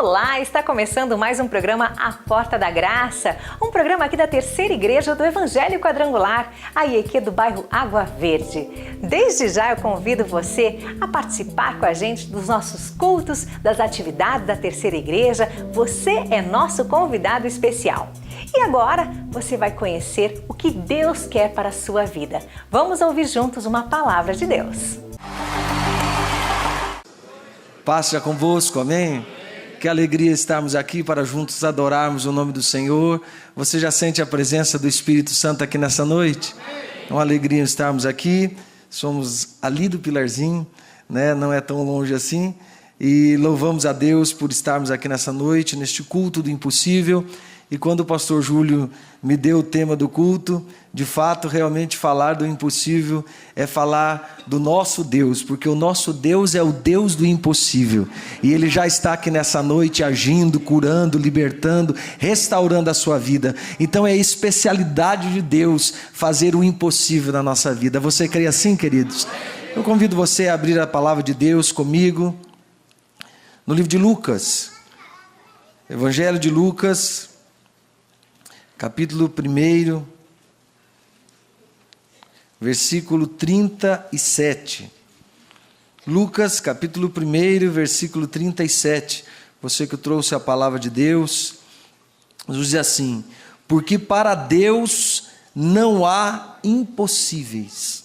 Olá, está começando mais um programa A Porta da Graça, um programa aqui da Terceira Igreja do Evangelho Quadrangular, a IEQ do bairro Água Verde. Desde já eu convido você a participar com a gente dos nossos cultos, das atividades da Terceira Igreja. Você é nosso convidado especial. E agora você vai conhecer o que Deus quer para a sua vida. Vamos ouvir juntos uma palavra de Deus. Paz seja convosco, amém? Que alegria estarmos aqui para juntos adorarmos o nome do Senhor. Você já sente a presença do Espírito Santo aqui nessa noite? É uma alegria estarmos aqui. Somos ali do Pilarzinho, né? Não é tão longe assim. E louvamos a Deus por estarmos aqui nessa noite, neste culto do impossível. E quando o pastor Júlio me deu o tema do culto, de fato, realmente falar do impossível é falar do nosso Deus, porque o nosso Deus é o Deus do impossível. E Ele já está aqui nessa noite agindo, curando, libertando, restaurando a sua vida. Então é a especialidade de Deus fazer o impossível na nossa vida. Você crê assim, queridos? Eu convido você a abrir a palavra de Deus comigo no livro de Lucas, Evangelho de Lucas, capítulo 1, versículo 37. Lucas, capítulo 1, versículo 37. Você que trouxe a palavra de Deus, diz assim: porque para Deus não há impossíveis.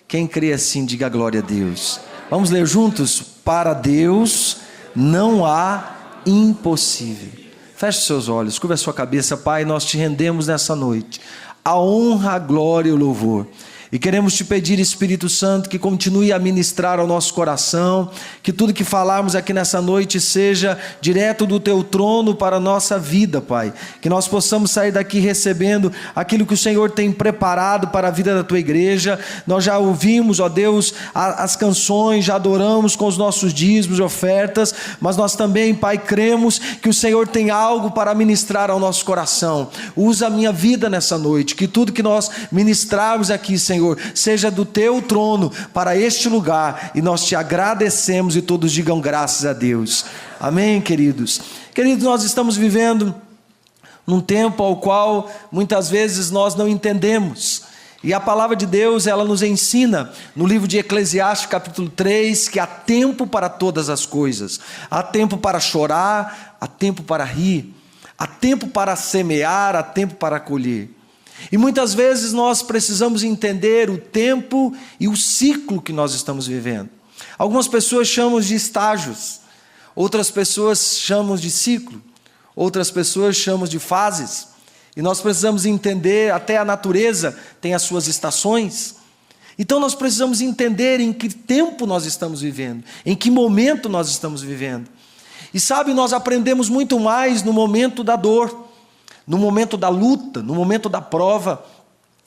Quem crê assim, diga glória a Deus. Vamos ler juntos? Para Deus não há impossível. Feche seus olhos, curva a sua cabeça. Pai, nós te rendemos nessa noite a honra, a glória e o louvor. E queremos te pedir, Espírito Santo, que continue a ministrar ao nosso coração, que tudo que falarmos aqui nessa noite seja direto do teu trono para a nossa vida, Pai. Que nós possamos sair daqui recebendo aquilo que o Senhor tem preparado para a vida da tua igreja. Nós já ouvimos, ó Deus, as canções, já adoramos com os nossos dízimos e ofertas, mas nós também, Pai, cremos que o Senhor tem algo para ministrar ao nosso coração. Usa a minha vida nessa noite, que tudo que nós ministrarmos aqui, Senhor, seja do teu trono para este lugar, e nós te agradecemos, e todos digam graças a Deus. Amém, queridos? Queridos, nós estamos vivendo num tempo ao qual muitas vezes nós não entendemos, e a palavra de Deus, ela nos ensina no livro de Eclesiastes capítulo 3, que há tempo para todas as coisas. Há tempo para chorar, há tempo para rir, há tempo para semear, há tempo para colher. E muitas vezes nós precisamos entender o tempo e o ciclo que nós estamos vivendo. Algumas pessoas chamam de estágios, outras pessoas chamam de ciclo, outras pessoas chamam de fases. E nós precisamos entender, até a natureza tem as suas estações. Então nós precisamos entender em que tempo nós estamos vivendo, em que momento nós estamos vivendo. E sabe, nós aprendemos muito mais no momento da dor, no momento da luta, no momento da prova.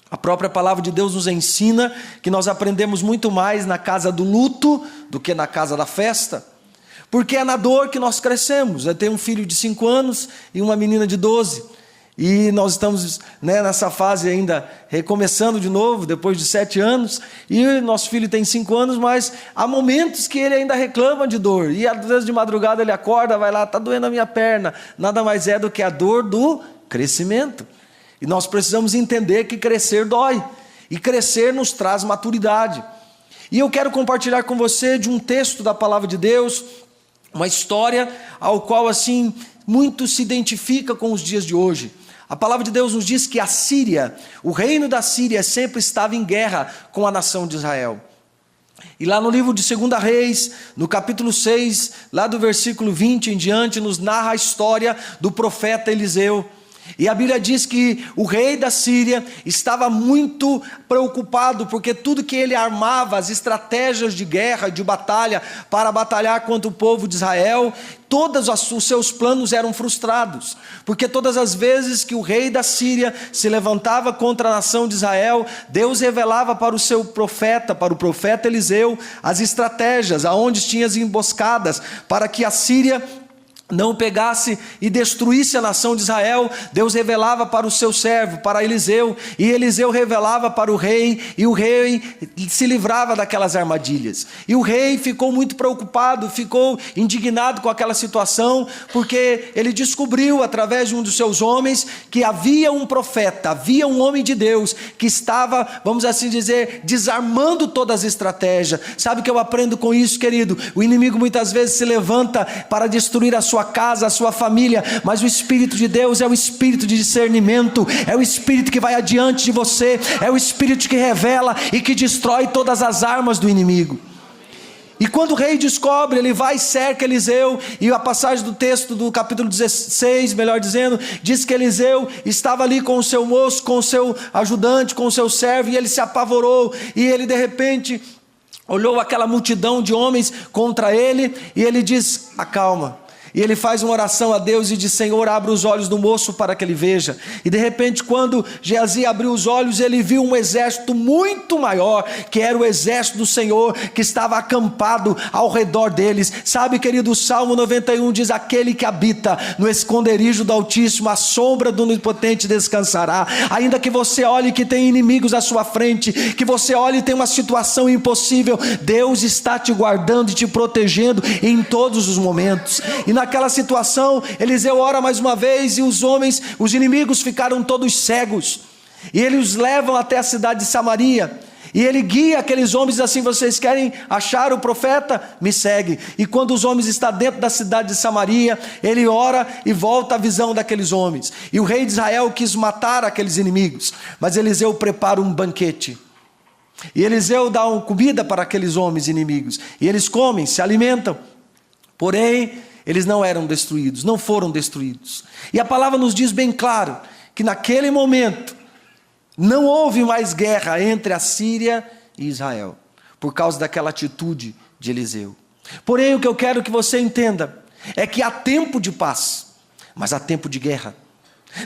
A própria palavra de Deus nos ensina que nós aprendemos muito mais na casa do luto do que na casa da festa, porque é na dor que nós crescemos. Eu tenho um filho de 5 anos e uma menina de 12, e nós estamos, nessa fase ainda recomeçando de novo, depois de 7 anos, e nosso filho tem 5 anos, mas há momentos que ele ainda reclama de dor, e às vezes de madrugada ele acorda, vai lá, está doendo a minha perna. Nada mais é do que a dor do crescimento. E nós precisamos entender que crescer dói, e crescer nos traz maturidade. E eu quero compartilhar com você de um texto da palavra de Deus, uma história ao qual assim muito se identifica com os dias de hoje. A palavra de Deus nos diz que a Síria, o reino da Síria, sempre estava em guerra com a nação de Israel. E lá no livro de 2 Reis, no capítulo 6, lá do versículo 20 em diante, nos narra a história do profeta Eliseu. E a Bíblia diz que o rei da Síria estava muito preocupado, porque tudo que ele armava, as estratégias de guerra, de batalha, para batalhar contra o povo de Israel, todos os seus planos eram frustrados, porque todas as vezes que o rei da Síria se levantava contra a nação de Israel, Deus revelava para o seu profeta, para o profeta Eliseu, as estratégias, aonde tinha as emboscadas, para que a Síria não pegasse e destruísse a nação de Israel, Deus revelava para o seu servo, para Eliseu, e Eliseu revelava para o rei, e o rei se livrava daquelas armadilhas. E o rei ficou muito preocupado, ficou indignado com aquela situação, porque ele descobriu através de um dos seus homens que havia um profeta, havia um homem de Deus que estava, vamos assim dizer, desarmando todas as estratégias. Sabe o que eu aprendo com isso, querido? O inimigo muitas vezes se levanta para destruir a sua casa, a sua família, mas o Espírito de Deus é o Espírito de discernimento, é o Espírito que vai adiante de você, é o Espírito que revela e que destrói todas as armas do inimigo. E quando o rei descobre, ele vai e cerca Eliseu, e a passagem do texto do capítulo 16, melhor dizendo, diz que Eliseu estava ali com o seu moço, com o seu ajudante, com o seu servo, e ele se apavorou, e ele de repente olhou aquela multidão de homens contra ele, e ele diz: acalma. E ele faz uma oração a Deus e diz: Senhor, abre os olhos do moço para que ele veja. E de repente, quando Geazi abriu os olhos, ele viu um exército muito maior, que era o exército do Senhor, que estava acampado ao redor deles. Sabe, querido, o Salmo 91 diz: aquele que habita no esconderijo do Altíssimo, a sombra do Onipotente descansará. Ainda que você olhe que tem inimigos à sua frente, que você olhe e tem uma situação impossível, Deus está te guardando e te protegendo em todos os momentos. E naquela situação, Eliseu ora mais uma vez, e os homens, os inimigos ficaram todos cegos, e ele os levam até a cidade de Samaria, e ele guia aqueles homens e diz assim: vocês querem achar o profeta? Me segue. E quando os homens estão dentro da cidade de Samaria, ele ora e volta a visão daqueles homens, e o rei de Israel quis matar aqueles inimigos, mas Eliseu prepara um banquete, e Eliseu dá uma comida para aqueles homens inimigos, e eles comem, se alimentam, porém eles não eram destruídos, não foram destruídos. E a palavra nos diz bem claro que naquele momento não houve mais guerra entre a Síria e Israel, por causa daquela atitude de Eliseu. Porém, o que eu quero que você entenda é que há tempo de paz, mas há tempo de guerra.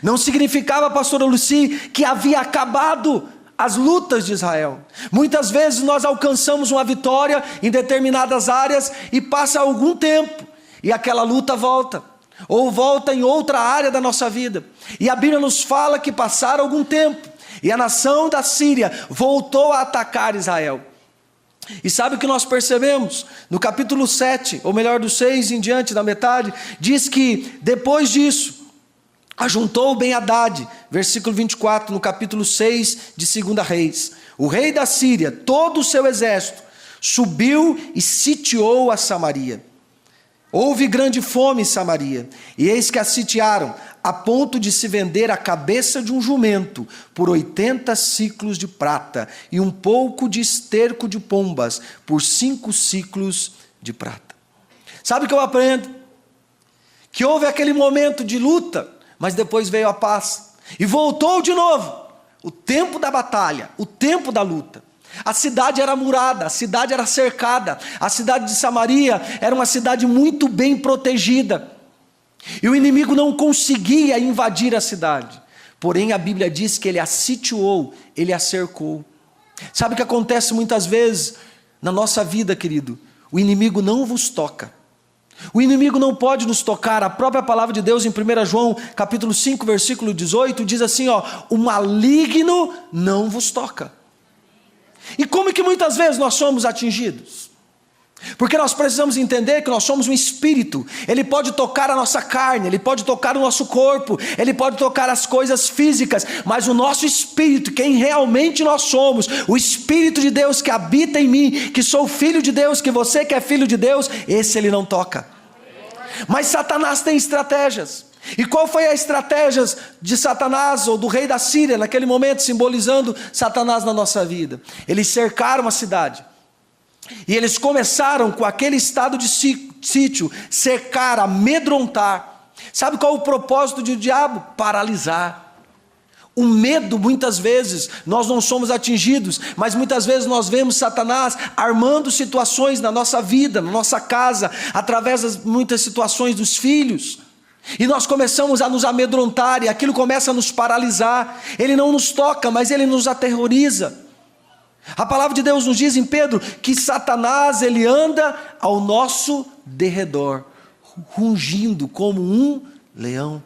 Não significava, pastora Lucy, que havia acabado as lutas de Israel. Muitas vezes nós alcançamos uma vitória em determinadas áreas e passa algum tempo, e aquela luta volta, ou volta em outra área da nossa vida. E a Bíblia nos fala que passaram algum tempo, e a nação da Síria voltou a atacar Israel. E sabe o que nós percebemos? No capítulo 7, ou melhor, do 6 em diante, da metade, diz que depois disso, ajuntou Ben-Hadad, versículo 24, no capítulo 6 de 2 Reis. O rei da Síria, todo o seu exército, subiu e sitiou a Samaria. Houve grande fome em Samaria, e eis que a sitiaram, a ponto de se vender a cabeça de um jumento por 80 siclos de prata, e um pouco de esterco de pombas por 5 siclos de prata. Sabe o que eu aprendo? Que houve aquele momento de luta, mas depois veio a paz, e voltou de novo o tempo da batalha, o tempo da luta. A cidade era murada, a cidade era cercada, a cidade de Samaria era uma cidade muito bem protegida, e o inimigo não conseguia invadir a cidade. Porém a Bíblia diz que ele a sitiou, ele a cercou. Sabe o que acontece muitas vezes na nossa vida, querido? O inimigo não vos toca, o inimigo não pode nos tocar. A própria palavra de Deus em 1 João capítulo 5 versículo 18 diz assim, o maligno não vos toca. E como que muitas vezes nós somos atingidos? Porque nós precisamos entender que nós somos um espírito. Ele pode tocar a nossa carne, ele pode tocar o nosso corpo, ele pode tocar as coisas físicas, mas o nosso espírito, quem realmente nós somos, o Espírito de Deus que habita em mim, que sou filho de Deus, que você que é filho de Deus, esse ele não toca. Mas Satanás tem estratégias. E qual foi a estratégia de Satanás, ou do rei da Síria, naquele momento, simbolizando Satanás na nossa vida? Eles cercaram a cidade, e eles começaram com aquele estado de sítio, cercar, amedrontar. Sabe qual é o propósito do diabo? Paralisar. O medo, muitas vezes, nós não somos atingidos, mas muitas vezes nós vemos Satanás armando situações na nossa vida, na nossa casa, através das muitas situações dos filhos. E nós começamos a nos amedrontar, e aquilo começa a nos paralisar. Ele não nos toca, mas ele nos aterroriza. A palavra de Deus nos diz em Pedro que Satanás, ele anda ao nosso derredor, rugindo como um leão.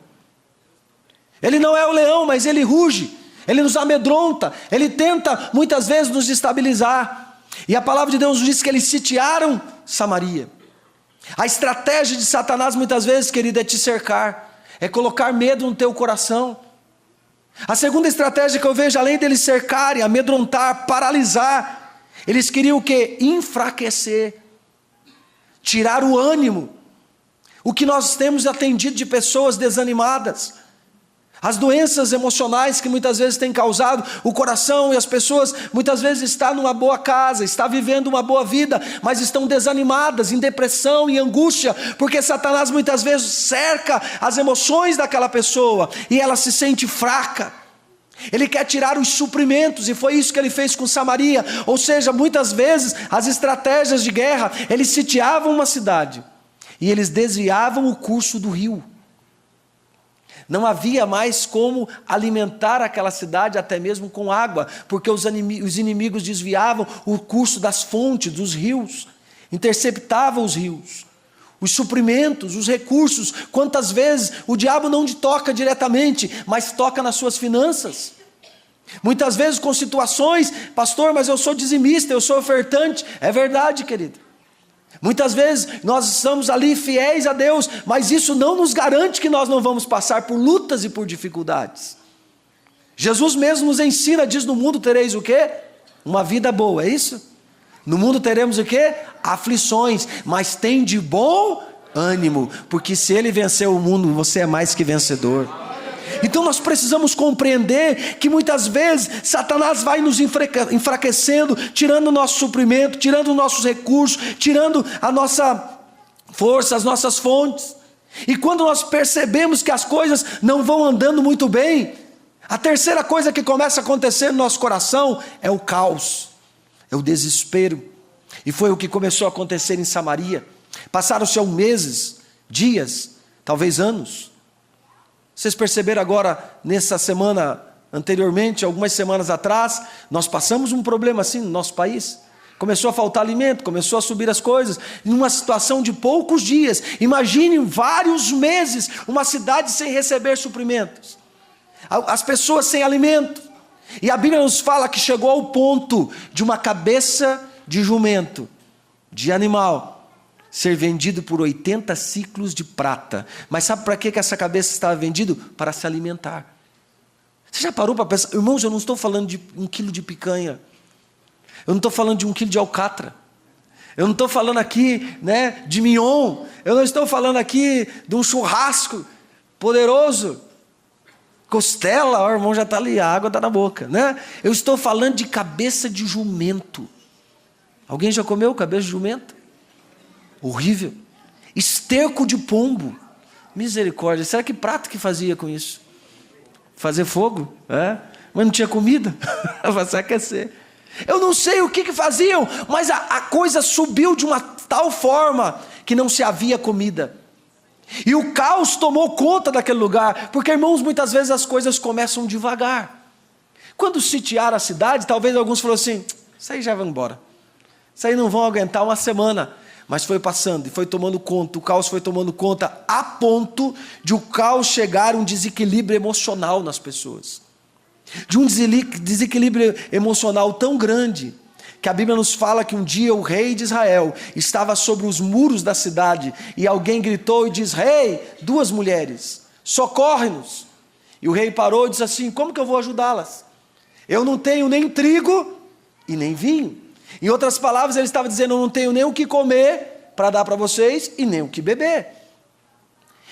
Ele não é o leão, mas ele ruge, ele nos amedronta, ele tenta muitas vezes nos destabilizar. E a palavra de Deus nos diz que eles sitiaram Samaria. A estratégia de Satanás muitas vezes, querido, é te cercar, é colocar medo no teu coração. A segunda estratégia que eu vejo, além deles cercarem, amedrontar, paralisar, eles queriam o quê? Enfraquecer, tirar o ânimo. O que nós temos atendido de pessoas desanimadas, as doenças emocionais que muitas vezes têm causado o coração, e as pessoas muitas vezes estão numa boa casa, estão vivendo uma boa vida, mas estão desanimadas, em depressão, em angústia, porque Satanás muitas vezes cerca as emoções daquela pessoa, e ela se sente fraca. Ele quer tirar os suprimentos, e foi isso que ele fez com Samaria. Ou seja, muitas vezes as estratégias de guerra, eles sitiavam uma cidade, e eles desviavam o curso do rio. Não havia mais como alimentar aquela cidade, até mesmo com água, porque os inimigos desviavam o curso das fontes, dos rios, interceptavam os rios, os suprimentos, os recursos. Quantas vezes o diabo não te toca diretamente, mas toca nas suas finanças. Muitas vezes com situações, pastor, mas eu sou dizimista, eu sou ofertante. É verdade, querido. Muitas vezes nós estamos ali fiéis a Deus, mas isso não nos garante que nós não vamos passar por lutas e por dificuldades. Jesus mesmo nos ensina, diz: no mundo tereis o quê? Uma vida boa, é isso? No mundo teremos o quê? Aflições, mas tem de bom ânimo, porque se ele venceu o mundo, você é mais que vencedor. Então nós precisamos compreender que muitas vezes Satanás vai nos enfraquecendo, tirando o nosso suprimento, tirando os nossos recursos, tirando a nossa força, as nossas fontes. E quando nós percebemos que as coisas não vão andando muito bem, a terceira coisa que começa a acontecer no nosso coração é o caos, é o desespero. E foi o que começou a acontecer em Samaria. Passaram-se meses, dias, talvez anos. Vocês perceberam agora, nessa semana anteriormente, algumas semanas atrás, nós passamos um problema assim no nosso país. Começou a faltar alimento, começou a subir as coisas, em uma situação de poucos dias. Imagine vários meses, uma cidade sem receber suprimentos, as pessoas sem alimento. E a Bíblia nos fala que chegou ao ponto de uma cabeça de jumento, de animal, ser vendido por 80 ciclos de prata. Mas sabe para que essa cabeça estava vendida? Para se alimentar. Você já parou para pensar? Irmãos, eu não estou falando de 1 quilo de picanha. Eu não estou falando de 1 quilo de alcatra. Eu não estou falando aqui, de mignon. Eu não estou falando aqui de um churrasco poderoso. Costela, o irmão já está ali, a água está na boca. Eu estou falando de cabeça de jumento. Alguém já comeu cabeça de jumento? Horrível. Esterco de pombo. Misericórdia. Será que prato que fazia com isso? Fazer fogo? Mas não tinha comida. Vai se aquecer. Eu não sei o que faziam, mas a coisa subiu de uma tal forma que não se havia comida. E o caos tomou conta daquele lugar. Porque, irmãos, muitas vezes as coisas começam devagar. Quando sitiaram a cidade, talvez alguns falaram assim: isso aí já vai embora. Isso aí não vão aguentar uma semana. Mas foi passando e foi tomando conta, o caos foi tomando conta, a ponto de o caos chegar a um desequilíbrio emocional nas pessoas. De um desequilíbrio emocional tão grande, que a Bíblia nos fala que um dia o rei de Israel estava sobre os muros da cidade, e alguém gritou e disse: rei, 2 mulheres, socorre-nos. E o rei parou e disse assim: como que eu vou ajudá-las? Eu não tenho nem trigo e nem vinho. Em outras palavras, ele estava dizendo: eu não tenho nem o que comer para dar para vocês e nem o que beber.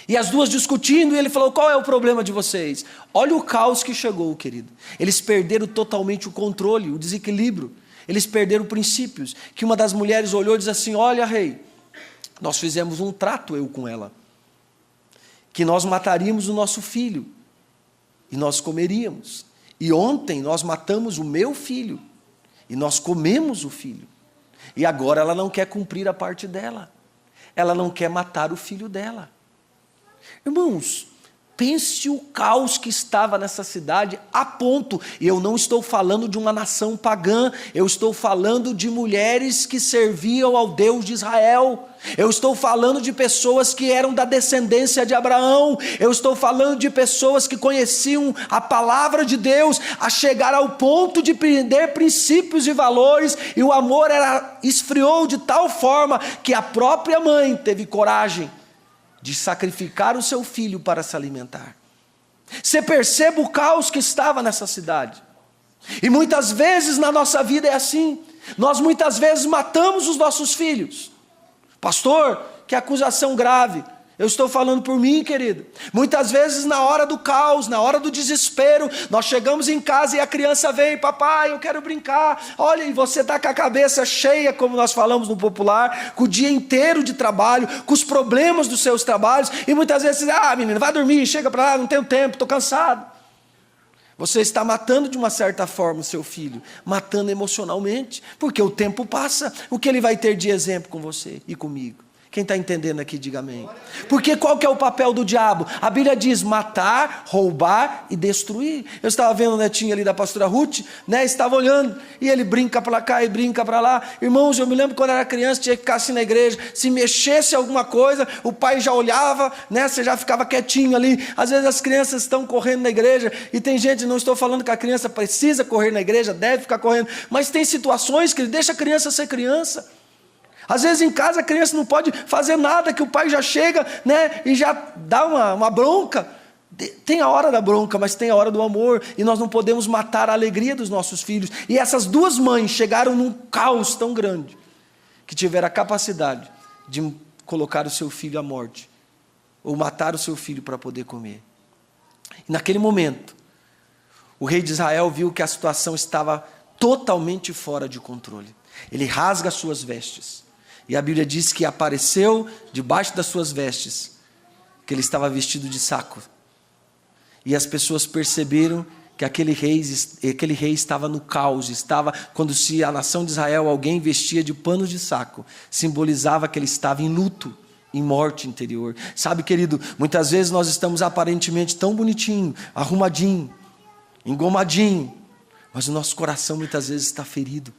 E as duas discutindo, e ele falou: qual é o problema de vocês? Olha o caos que chegou, querido. Eles perderam totalmente o controle, o desequilíbrio. Eles perderam princípios. Que uma das mulheres olhou e disse assim: olha, rei, nós fizemos um trato, eu com ela, que nós mataríamos o nosso filho e nós comeríamos. E ontem nós matamos o meu filho e nós comemos o filho. E agora ela não quer cumprir a parte dela. Ela não quer matar o filho dela. Irmãos, pense o caos que estava nessa cidade, a ponto, e eu não estou falando de uma nação pagã, eu estou falando de mulheres que serviam ao Deus de Israel, eu estou falando de pessoas que eram da descendência de Abraão, eu estou falando de pessoas que conheciam a palavra de Deus, a chegar ao ponto de perder princípios e valores, e o amor esfriou de tal forma que a própria mãe teve coragem de sacrificar o seu filho para se alimentar. Você percebe o caos que estava nessa cidade. E muitas vezes na nossa vida é assim. Nós muitas vezes matamos os nossos filhos. Pastor, que acusação grave. Eu estou falando por mim, querido. Muitas vezes na hora do caos, na hora do desespero, nós chegamos em casa e a criança vem, papai, eu quero brincar. Olha, e você está com a cabeça cheia, como nós falamos no popular, com o dia inteiro de trabalho, com os problemas dos seus trabalhos, e muitas vezes você diz, menino, vai dormir, chega para lá, não tenho tempo, estou cansado. Você está matando de uma certa forma o seu filho, matando emocionalmente, porque o tempo passa, o que ele vai ter de exemplo com você e comigo? Quem está entendendo aqui, diga amém. Porque qual que é o papel do diabo? A Bíblia diz matar, roubar e destruir. Eu estava vendo o netinho ali da pastora Ruth, né? Estava olhando, e ele brinca para cá e brinca para lá. Irmãos, eu me lembro quando era criança, tinha que ficar assim na igreja, se mexesse alguma coisa, o pai já olhava, né? Você já ficava quietinho ali. Às vezes as crianças estão correndo na igreja, e tem gente, não estou falando que a criança precisa correr na igreja, deve ficar correndo, mas tem situações que deixa a criança ser criança. Às vezes em casa a criança não pode fazer nada, que o pai já chega, né, e já dá uma bronca. Tem a hora da bronca, mas tem a hora do amor, e nós não podemos matar a alegria dos nossos filhos. E essas duas mães chegaram num caos tão grande, que tiveram a capacidade de colocar o seu filho à morte, ou matar o seu filho para poder comer. E naquele momento, o rei de Israel viu que a situação estava totalmente fora de controle. Ele rasga as suas vestes. E a Bíblia diz que apareceu debaixo das suas vestes, que ele estava vestido de saco. E as pessoas perceberam que aquele rei estava no caos, quando se a nação de Israel, alguém vestia de panos de saco, simbolizava que ele estava em luto, em morte interior. Sabe, querido, muitas vezes nós estamos aparentemente tão bonitinho, arrumadinho, engomadinho, mas o nosso coração muitas vezes está ferido.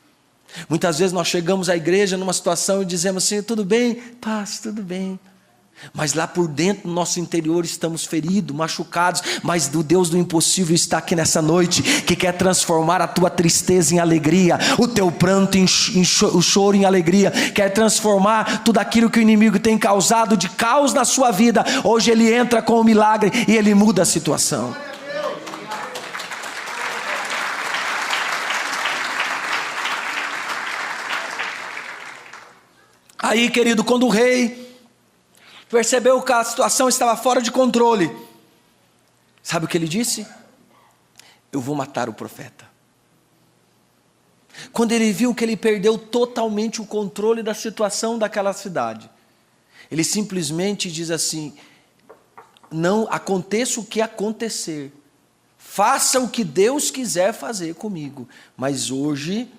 Muitas vezes nós chegamos à igreja numa situação e dizemos assim, tudo bem, paz, tudo bem. Mas lá por dentro, no nosso interior, estamos feridos, machucados. Mas o Deus do impossível está aqui nessa noite, que quer transformar a tua tristeza em alegria, o teu pranto o choro em alegria. Quer transformar tudo aquilo que o inimigo tem causado de caos na sua vida. Hoje ele entra com o milagre e ele muda a situação. Aí, querido, quando o rei percebeu que a situação estava fora de controle, sabe o que ele disse? Eu vou matar o profeta. Quando ele viu que ele perdeu totalmente o controle da situação daquela cidade, ele simplesmente diz assim, não aconteça o que acontecer, faça o que Deus quiser fazer comigo, mas hoje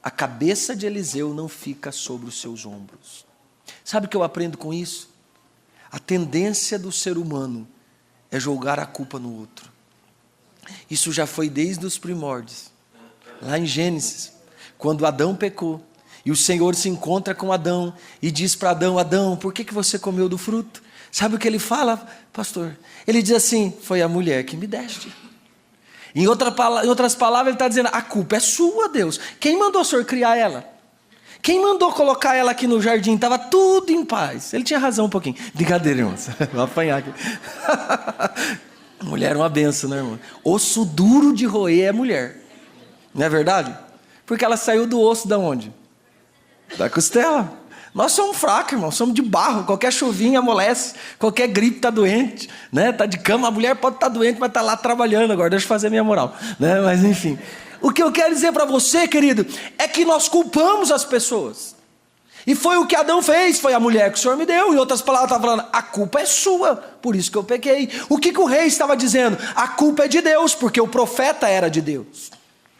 a cabeça de Eliseu não fica sobre os seus ombros. Sabe o que eu aprendo com isso? A tendência do ser humano é jogar a culpa no outro. Isso já foi desde os primórdios. Lá em Gênesis, quando Adão pecou, e o Senhor se encontra com Adão e diz para Adão, Adão, por que você comeu do fruto? Sabe o que ele fala, pastor? Ele diz assim, foi a mulher que me deste. Em outras palavras, ele está dizendo, a culpa é sua, Deus. Quem mandou o Senhor criar ela? Quem mandou colocar ela aqui no jardim? Estava tudo em paz. Ele tinha razão um pouquinho. Brincadeira, irmãos. Vou apanhar aqui. Mulher é uma benção, né, irmão? Osso duro de roer é mulher. Não é verdade? Porque ela saiu do osso da onde? Da costela. Nós somos fracos, irmão, somos de barro, qualquer chuvinha amolece, qualquer gripe está doente, né? Está de cama, a mulher pode estar doente, mas está lá trabalhando agora, deixa eu fazer minha moral, né? Mas enfim, o que eu quero dizer para você, querido, é que nós culpamos as pessoas, e foi o que Adão fez, foi a mulher que o Senhor me deu, em outras palavras estava falando, a culpa é sua, por isso que eu pequei. O que o rei estava dizendo? A culpa é de Deus, porque o profeta era de Deus.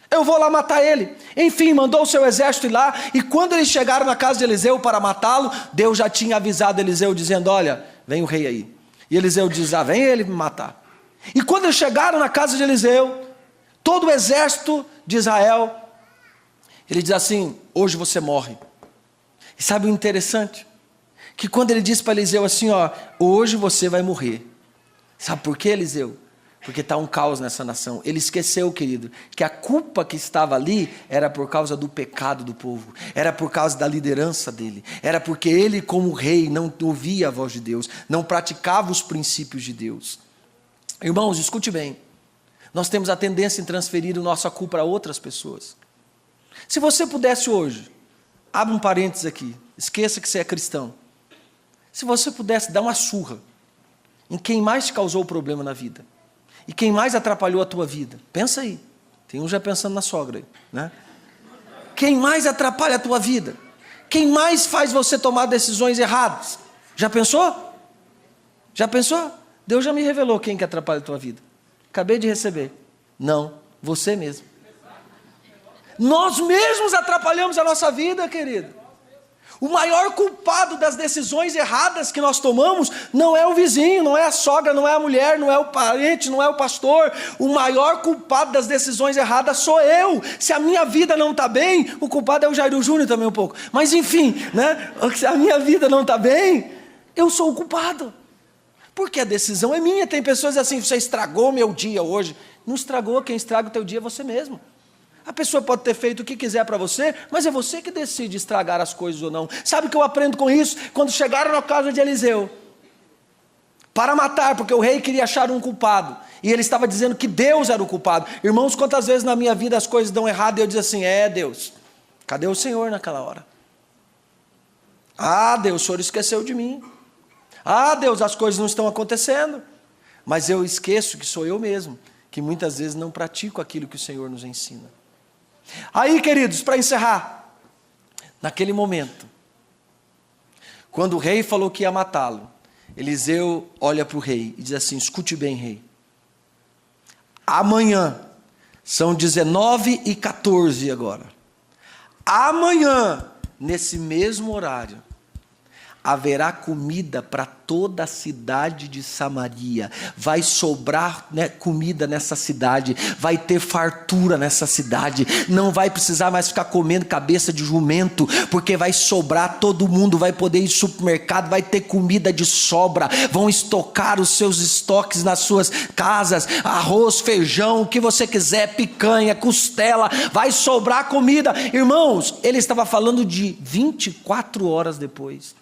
Eu vou lá matar ele. Enfim, mandou o seu exército ir lá, e quando eles chegaram na casa de Eliseu para matá-lo, Deus já tinha avisado Eliseu, dizendo, olha, vem o rei aí. E Eliseu diz, vem ele me matar. E quando eles chegaram na casa de Eliseu, todo o exército de Israel, ele diz assim: hoje você morre. E sabe o interessante? Que quando ele diz para Eliseu assim, ó, hoje você vai morrer. Sabe por quê, Eliseu? Porque está um caos nessa nação. Ele esqueceu, querido, que a culpa que estava ali era por causa do pecado do povo, era por causa da liderança dele, era porque ele, como rei, não ouvia a voz de Deus, não praticava os princípios de Deus. Irmãos, escute bem, nós temos a tendência em transferir a nossa culpa a outras pessoas. Se você pudesse hoje, abre um parênteses aqui, esqueça que você é cristão, se você pudesse dar uma surra em quem mais te causou o problema na vida, e quem mais atrapalhou a tua vida, pensa aí, tem um já pensando na sogra aí, né? Quem mais atrapalha a tua vida? Quem mais faz você tomar decisões erradas? Já pensou? Já pensou? Deus já me revelou quem que atrapalha a tua vida. Acabei de receber. Não, você mesmo. Nós mesmos atrapalhamos a nossa vida, querido. O maior culpado das decisões erradas que nós tomamos não é o vizinho, não é a sogra, não é a mulher, não é o parente, não é o pastor. O maior culpado das decisões erradas sou eu. Se a minha vida não está bem, o culpado é o Jairo Júnior também um pouco. Mas enfim, né? Se a minha vida não está bem, eu sou o culpado. Porque a decisão é minha. Tem pessoas assim: você estragou meu dia hoje. Não estragou, quem estraga o teu dia é você mesmo. A pessoa pode ter feito o que quiser para você, mas é você que decide estragar as coisas ou não. Sabe o que eu aprendo com isso? Quando chegaram na casa de Eliseu, para matar, porque o rei queria achar um culpado, e ele estava dizendo que Deus era o culpado. Irmãos, quantas vezes na minha vida as coisas dão errado e eu digo assim: Deus, cadê o Senhor naquela hora? Deus, o Senhor esqueceu de mim. Deus, as coisas não estão acontecendo. Mas eu esqueço que sou eu mesmo, que muitas vezes não pratico aquilo que o Senhor nos ensina. Aí, queridos, para encerrar, naquele momento, quando o rei falou que ia matá-lo, Eliseu olha para o rei e diz assim: escute bem, rei, amanhã, são 19h14 agora, amanhã, nesse mesmo horário, haverá comida para toda a cidade de Samaria. Vai sobrar, né, comida nessa cidade. Vai ter fartura nessa cidade. Não vai precisar mais ficar comendo cabeça de jumento, porque vai sobrar, todo mundo vai poder ir ao supermercado, vai ter comida de sobra. Vão estocar os seus estoques nas suas casas. Arroz, feijão, o que você quiser, picanha, costela. Vai sobrar comida. Irmãos, ele estava falando de 24 horas depois.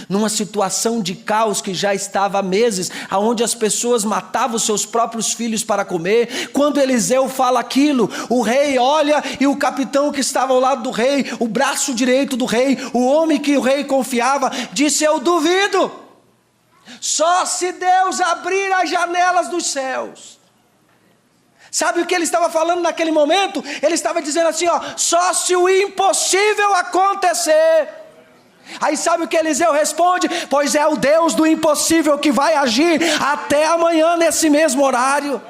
Numa situação de caos que já estava há meses, onde as pessoas matavam seus próprios filhos para comer. Quando Eliseu fala aquilo, o rei olha, e o capitão que estava ao lado do rei, o braço direito do rei, o homem que o rei confiava, disse: eu duvido, só se Deus abrir as janelas dos céus. Sabe o que ele estava falando naquele momento? Ele estava dizendo assim, só se o impossível acontecer. Aí sabe o que Eliseu responde? Pois é o Deus do impossível que vai agir até amanhã nesse mesmo horário.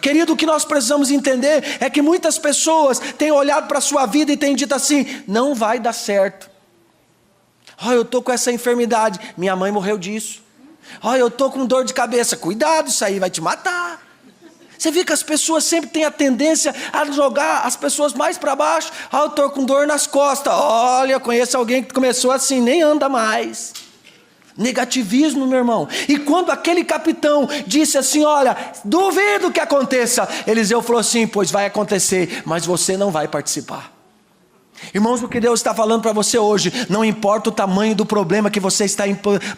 Querido, o que nós precisamos entender é que muitas pessoas têm olhado para a sua vida e têm dito assim: não vai dar certo. Eu estou com essa enfermidade, minha mãe morreu disso. Eu estou com dor de cabeça, cuidado, isso aí vai te matar. Você vê que as pessoas sempre têm a tendência a jogar as pessoas mais para baixo. Eu estou com dor nas costas. Olha, eu conheço alguém que começou assim, nem anda mais. Negativismo, meu irmão. E quando aquele capitão disse assim: olha, duvido que aconteça, Eliseu falou assim: pois vai acontecer, mas você não vai participar. Irmãos, o que Deus está falando para você hoje, não importa o tamanho do problema que você está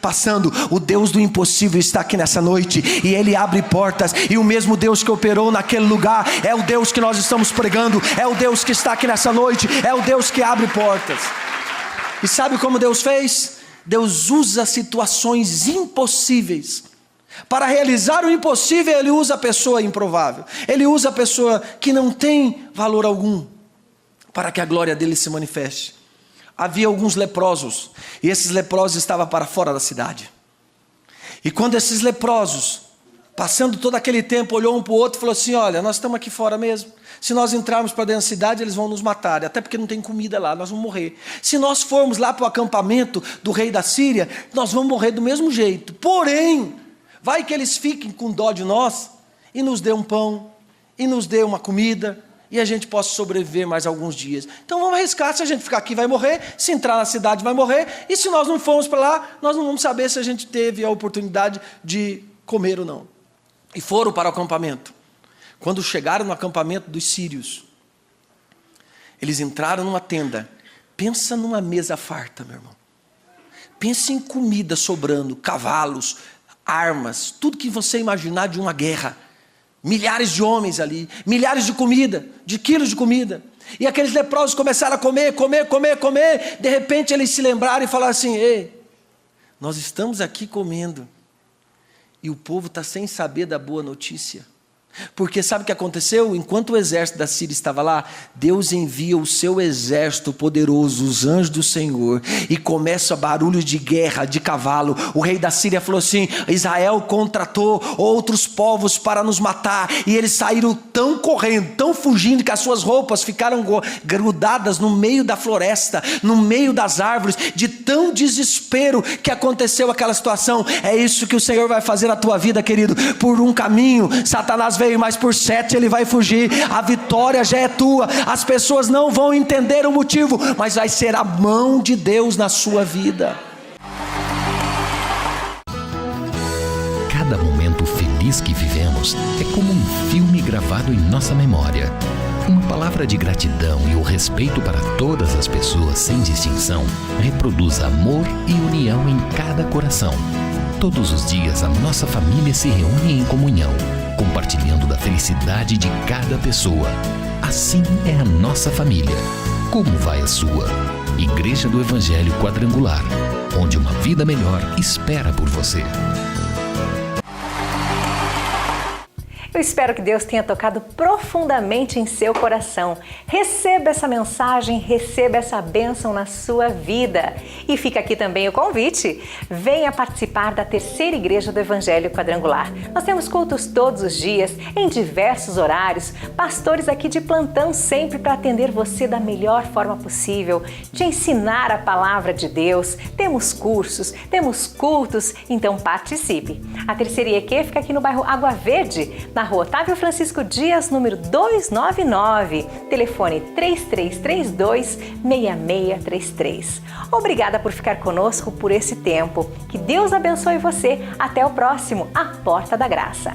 passando, o Deus do impossível está aqui nessa noite, e Ele abre portas, e o mesmo Deus que operou naquele lugar, é o Deus que nós estamos pregando, é o Deus que está aqui nessa noite, é o Deus que abre portas. E sabe como Deus fez? Deus usa situações impossíveis. Para realizar o impossível, Ele usa a pessoa improvável, Ele usa a pessoa que não tem valor algum, para que a glória dele se manifeste. Havia alguns leprosos, e esses leprosos estavam para fora da cidade. E quando esses leprosos, passando todo aquele tempo, olhou um para o outro e falou assim: olha, nós estamos aqui fora mesmo. Se nós entrarmos para dentro da cidade, eles vão nos matar, até porque não tem comida lá, nós vamos morrer. Se nós formos lá para o acampamento do rei da Síria, nós vamos morrer do mesmo jeito. Porém, Vai que eles fiquem com dó de nós e nos dê um pão, e nos dê uma comida, e a gente possa sobreviver mais alguns dias. Então vamos arriscar, se a gente ficar aqui vai morrer, se entrar na cidade vai morrer, e se nós não formos para lá, nós não vamos saber se a gente teve a oportunidade de comer ou não. E foram para o acampamento. Quando chegaram no acampamento dos sírios, eles entraram numa tenda. Pensa numa mesa farta, meu irmão. Pensa em comida sobrando, cavalos, armas, tudo que você imaginar de uma guerra. Milhares de homens ali, milhares de comida, de quilos de comida. E aqueles leprosos começaram a comer. De repente eles se lembraram e falaram assim: ei, nós estamos aqui comendo e o povo está sem saber da boa notícia. Porque sabe o que aconteceu? Enquanto o exército da Síria estava lá, Deus envia o seu exército poderoso, os anjos do Senhor, e começa barulho de guerra, de cavalo. O rei da Síria falou assim: Israel contratou outros povos para nos matar, e eles saíram tão correndo, tão fugindo, que as suas roupas ficaram grudadas no meio da floresta, no meio das árvores, de tão desespero que aconteceu aquela situação. É isso que o Senhor vai fazer na tua vida, querido. Por um caminho Satanás veio, mas por 7 ele vai fugir. A vitória já é tua. As pessoas não vão entender o motivo, mas vai ser a mão de Deus na sua vida. Cada momento feliz que vivemos é como um filme gravado em nossa memória. Uma palavra de gratidão e o respeito para todas as pessoas sem distinção reproduz amor e união em cada coração. Todos os dias a nossa família se reúne em comunhão, compartilhando da felicidade de cada pessoa. Assim é a nossa família. Como vai a sua? Igreja do Evangelho Quadrangular, onde uma vida melhor espera por você. Eu espero que Deus tenha tocado profundamente em seu coração. Receba essa mensagem, receba essa bênção na sua vida. E fica aqui também o convite. Venha participar da terceira igreja do Evangelho Quadrangular. Nós temos cultos todos os dias, em diversos horários. Pastores aqui de plantão sempre para atender você da melhor forma possível, te ensinar a palavra de Deus. Temos cursos, temos cultos, então participe. A terceira IEQ fica aqui no bairro Água Verde, na Rua Otávio Francisco Dias, número 299, telefone 3332-6633. Obrigada por ficar conosco por esse tempo. Que Deus abençoe você. Até o próximo A Porta da Graça.